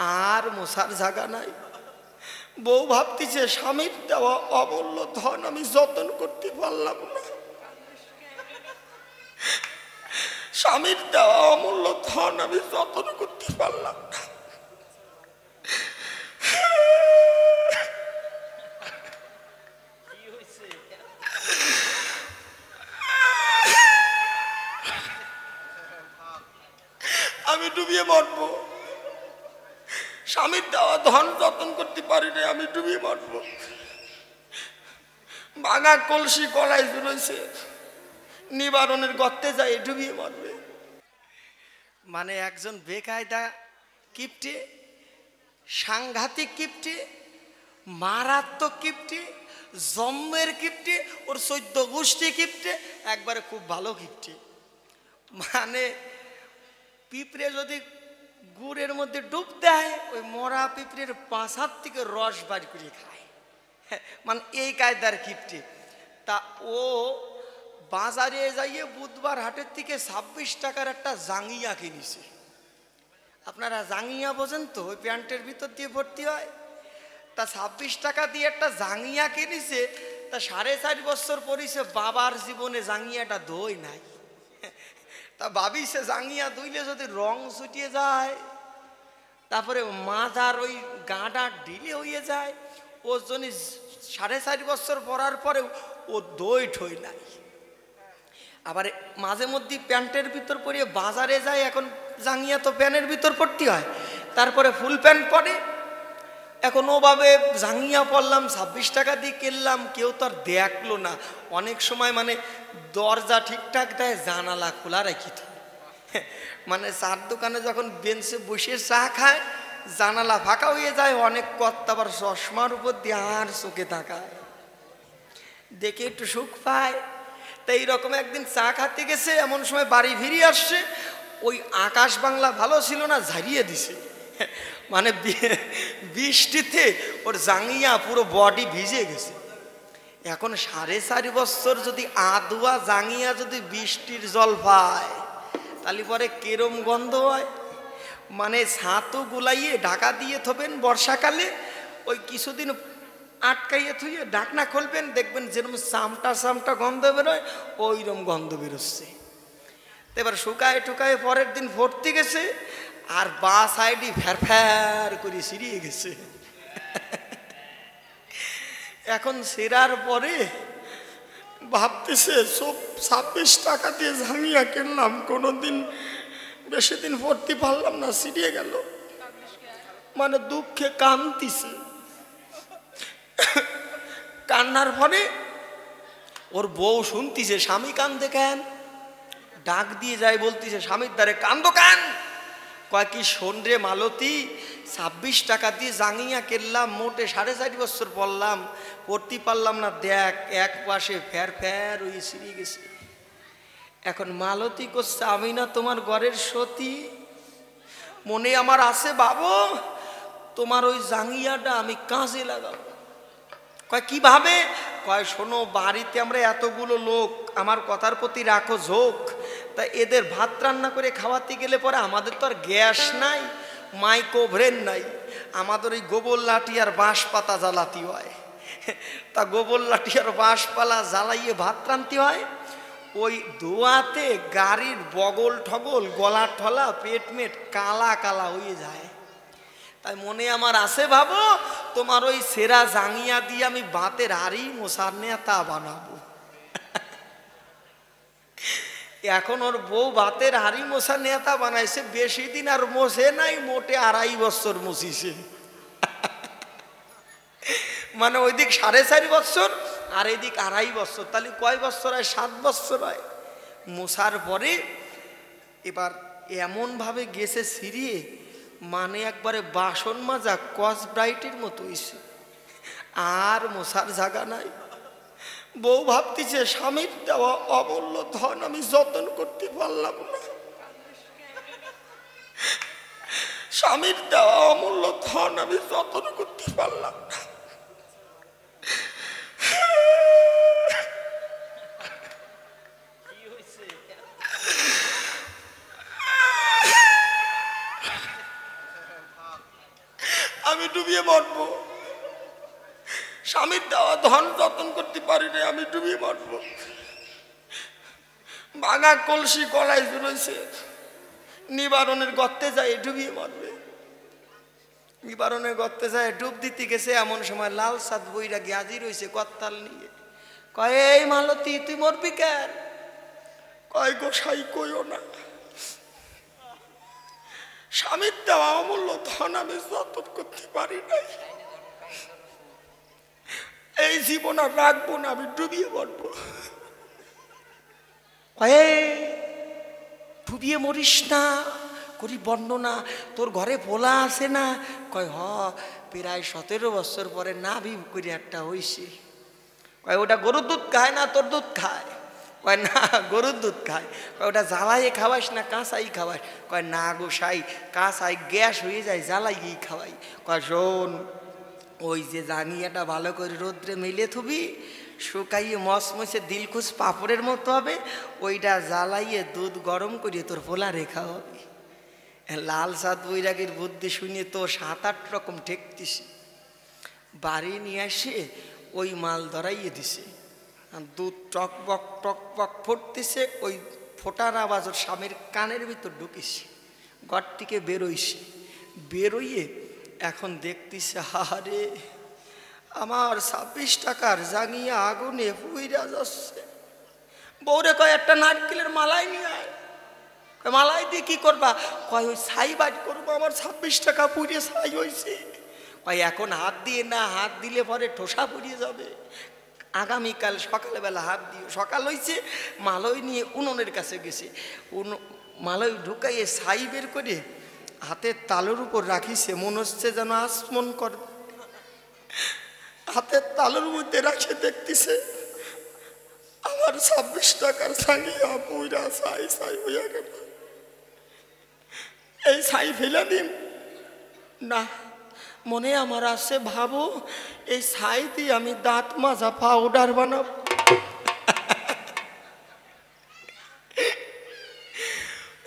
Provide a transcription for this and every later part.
আর মশার জায়গা নাই। বউ ভাবতেছে স্বামীর দেওয়া অমূল্য ধন আমি যত্ন করতে পারলাম না, স্বামীর দেওয়া অমূল্য ধন আমি যত্ন করতে পারলাম না। আমি ডুবিয়ে মরবো, স্বামীর দেওয়া ধন যত্ন করতে পারি না, আমি ডুবিয়ে মরবো। ভাঙা কলসি গলায় ঝুলছে, নিবারণের গর্তে যায় ডুবিয়ে মরবে। মানে একজন বেকায়দা কিপটে, সাংঘাতিক কিপটে, মারাত্মক কিপটে, জন্মের কিপটে, ওর 14 গোষ্ঠী কিপটে, একবারে খুব ভালো কিপটে। মানে পিঁপড়ে যদি গুড়ের মধ্যে ডুব দেয়, ওই মরা পিঁপড়ের পাশার থেকে রস বার করে খায়, মানে এই কায়দার কিপটে। তা ও বাজারে যাইয়ে বুধবার হাটের থেকে 26 টাকার একটা জাঙ্গিয়া কিনেছে। আপনারা জাঙ্গিয়া বোঝেন তো, ওই প্যান্টের ভিতর দিয়ে ভর্তি হয়। তা 26 টাকা দিয়ে একটা জাঙ্গিয়া কিনেছে। তা 4.5 বছর পরিছে, বাবার জীবনে জাঙ্গিয়াটা ধোয় নাই। তা ভাবিছে জাঙ্গিয়া ধুইলে যদি রং ছুটিয়ে যায়, তারপরে মাথার ওই গাঁটা ঢিলে হয়ে যায়, ও জন্য 4.5 বছর পরার পরেও ও দই ঠই নাই। আবার মাঝে মধ্যে প্যান্টের ভিতর পরিয়ে বাজারে যায়, এখন জাঙ্গিয়া তো প্যান্টের ভিতর পড়তে হয়, তারপরে ফুল প্যান্ট পরে। এখন ওভাবে জাঙ্গিয়া পরলাম, 26 টাকা দিয়ে কিনলাম, কেউ তো আর দেখলো না। অনেক সময় মানে দরজা ঠিকঠাক দেয়, জানালা খোলা রাখি তো, মানে চার দোকানে যখন বেঞ্চে বসে চা খায়, জানালা ফাঁকা হয়ে যায়, অনেক কর্তা আবার চশমার উপর দিয়ে আর চোখে তাকায়, দেখে একটু সুখ পায়। তাই এইরকম একদিন চা খাতে গেছে, এমন সময় বাড়ি ফিরে আসছে, ওই আকাশ বাংলা ভালো ছিল না, ঝারিয়ে দিছে। মানে বৃষ্টিতে ওর জাঙ্গিয়া পুরো বডি ভিজে গেছে। এখন 4.5 বছর যদি আদুয়া জাঙ্গিয়া যদি বৃষ্টির জল পায়, তাহলে পরে কেরম গন্ধ হয়। মানে ছাতু গুলাইয়ে ঢাকা দিয়ে থবেন বর্ষাকালে, ওই কিছুদিন আটকাইয়ে থুইয়ে ঢাকনা খুলবেন, দেখবেন যেরকম চামটা চামটা গন্ধ বেরোয়, ওইরকম গন্ধ বেরোচ্ছে। এবার শুকায় টুকায় পরের দিন ভর্তি গেছে, আর বা সাইডি ফ্যার ফ্যার করে ছিঁড়িয়ে গেছে। এখন ছেঁড়ার পরে ভাবতেছে সব 26 টাকা দিয়ে জাঙ্গিয়া কিনলাম, কোনোদিন বেশি দিন ভর্তি পারলাম না, ছিঁড়িয়ে গেল। মানে দুঃখে কাঁদতেছে। কান্নার পরে ওর বউ শুনতিছে স্বামী কান্দে কেন, ডাক দিয়ে যায়, বলতিছে স্বামীর দ্বারে, কান্দো কেন? কয় কি শোন রে মালতী, 26 টাকা দিয়ে জাঙ্গিয়া কিনলাম, মোটে 4.5 বছর পড়লাম, পড়তে পারলাম না, দেখ এক পাশে ফ্যার ফ্যার ওই ছিঁড়ে গেছে। এখন মালতী করছে, আমি না তোমার ঘরের সতী, মনে আমার আছে বাবু, তোমার ওই জাঙ্গিয়াটা আমি কাজে লাগাবো। কয় কিভাবে? কয় শোনো, বাড়িতে আমরা এতগুলো লোক, আমার কথার প্রতি রাখো ঝোঁক, তা এদের ভাত রান্না করে খাওয়াতে গেলে পরে আমাদের তো আর গ্যাস নাই, মাইক্রোওভেন নাই, আমাদের ওই গোবর লাঠি আর বাঁশ পাতা জ্বালাতে হয়। তা গোবর লাঠি আর বাঁশ পালা জ্বালাইয়ে ভাত রান্তি হয়। ওই ধোঁয়াতে গাড়ির বগল ঠগল, গলা ঠলা, পেট মেট কালা কালা হয়ে যায়। তাই মনে আমার আছে ভাবো, তোমার ওই সেরা জাঙ্গিয়া দিয়ে আমি ভাতের হাড়ি মশার নেতা বানাবো। এখন ওর বউ ভাতের হাড়ি মশা নেতা বানাইছে, বেশি দিন আর মোছে নাই, মোটে 2.5 বছর মুছিছে। মানে ওই দিক 4.5 বছর আর এদিক 2.5 বছর, তাহলে কয় বছর হয়? 7 বছর হয়। মোছার পরে এবার এমন ভাবে গেছে ছিঁড়িয়ে, মানে একবারে বাসন মাজা কস ব্রাইটের মতো হইছে, আর মোছার জায়গা নাই। বউ ভাবতেছে স্বামীর দেওয়া অমূল্য ধন আমি যত্ন করতে পারলাম না, স্বামীর দেওয়া অমূল্য ধন আমি যত্ন করতে পারলাম না। আমি ডুবিয়ে মরবো। স্বামীর দেওয়া ধন যত্ন করতে পারি না, আমি ডুবিয়ে মরবো। ভাঙা কলসি গলায় রয়েছে, নিবারণের গর্তে যায় ডুবিয়ে মরবে। নিবারণের গর্তে যায় ডুব দিতে গেছে, এমন সময় লাল সাদ বইরা গিয়াজি রয়েছে কত্তাল নিয়ে। কয় এই মালতী তুই মরবি কেন? কয় গোসাই কইও না, স্বামীর দেওয়া অমূল্য ধন আমি যত্ন করতে পারি নাই, এই জীবন আর রাখবো না, আমি ডুবিয়ে মরবো। ডুবিয়ে মরিস না, করি বর্ণনা, তোর ঘরে পোলা আছে না? কয় হ, প্রায় 17 বছর পরে নাভি করে একটা হইছে। কয় ওটা গরুর দুধ খায় না তোর দুধ খায়? কয় না গরুর দুধ খায়। কয় ওটা জ্বালাইয়ে খাওয়াইস না কাঁচাই খাওয়াস? কয় না গোসাই, কাঁচাই গ্যাস হয়ে যায়, জ্বালাইয়েই খাওয়াই। কয় শোন, ওই যে জাঙ্গিয়াটা ভালো করে রোদ্রে মেলে থুবি, শুকাইয়ে মসমসে দিলখুশ পাপড়ের মতো হবে, ওইটা জ্বালাইয়ে দুধ গরম করিয়ে তোর পোলা রেখা হবে। লাল সাদ বৈরাগীর বুদ্ধি শুনিয়ে তো 7-8 রকম ঠেকতিছে। বাড়ি নিয়ে আসে ওই মাল ধরাইয়ে দিছে, দুধ টকবক টকবক ফুটতেছে, ওই ফোটার আওয়াজ ওর স্বামীর কানের ভিতর ঢুকিছে। ঘর থেকে বেরোইছে, বেরোইয়ে এখন দেখতেছে হারে আমার 26 টাকার জাঙ্গিয়া আগুনে পুইরা যাচ্ছে। বউরে কয় একটা নারকেলের মালাই নিয়ে আয়। মালাই দিয়ে কি করবা? কয় ওই ছাই বাজ করবো, আমার 26 টাকা পুড়ে ছাই হয়েছে। কয় এখন হাত দিয়ে না, হাত দিলে পরে ঠোসা পুড়িয়ে যাবে, আগামীকাল সকালবেলা হাত দিও। সকাল হয়েছে, মালয় নিয়ে উনুনের কাছে গেছে, মালয় ঢুকাইয়ে ছাই বের করে হাতের তালুর উপর রাখিছে, মনে হচ্ছে যেন আসমন করে। হাতের তালুর মধ্যে রাখে দেখতেছে আমার 26 টাকার জাঙ্গিয়া পুইরা ছাই ছাই হইয়া গেল। এই ছাই ফেলে দিন না, মনে আমার আছে ভাবো এই ছাই দিয়ে আমি দাঁত মাজা পাউডার বানাবো।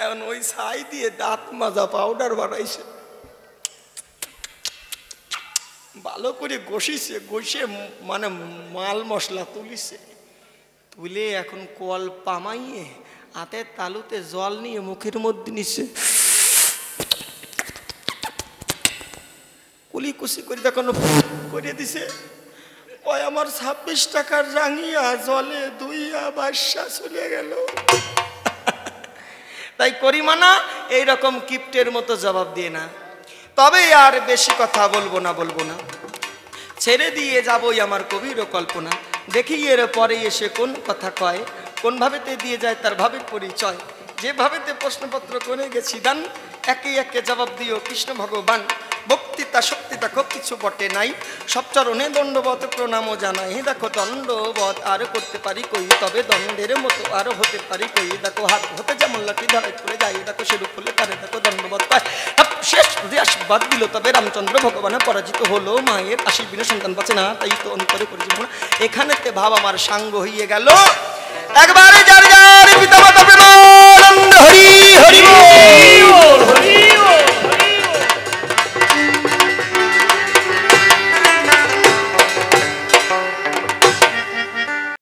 এখন ওই ছাই দিয়ে দাঁত মাজা পাউডার বানাইছে, ভালো করে ঘষিছে, ঘষে মানে মাল মশলা তুলিছে, তুলে এখন কল পামাইয়ে হাতের তালুতে জল নিয়ে মুখের মধ্যে নিচ্ছে, কুলি কুচি করে তখন করে দিছে। ওই আমার 26 টাকার জাঙ্গিয়া জলে ধুইয়া বাসা চলে গেল। তাই করিমানা এইরকম কিপ্টের মতো জবাব দিয়ে না। তবে আর বেশি কথা বলবো না, ছেড়ে দিয়ে যাবই আমার কবির কল্পনা। দেখি এর পরে এসে কোন কথা কয়, কোন ভাবেতে দিয়ে যায় তার ভাবের পরিচয়। যে ভাবেতে প্রশ্নপত্র করে গেছি দান, একে একে জবাব দিও কৃষ্ণ ভগবান। বক্তৃতা শক্তিতা খুব কিছু বটে নাই, সব চরণে দণ্ডবত প্রণামও জানাই। দেখো দণ্ডবত আর করতে পারি কই, তবে দণ্ডের মতো আরো হতে পারি কই। দেখো হাত হতে যেমন লাঠি ধরাই পড়ে যাই, দেখো সেরূপ হলে তারে দেখো দণ্ডবত পায়। শেষ যদি আশীর্বাদ দিল তবে রামচন্দ্র ভগবান পরাজিত হলো, মায়ের আশীর বিনা সন্তান বাঁচে না, তাই তো অন্তরে করেছি। এখানেতে ভাব আমার সাঙ্গ হইয়ে গেল, একবারে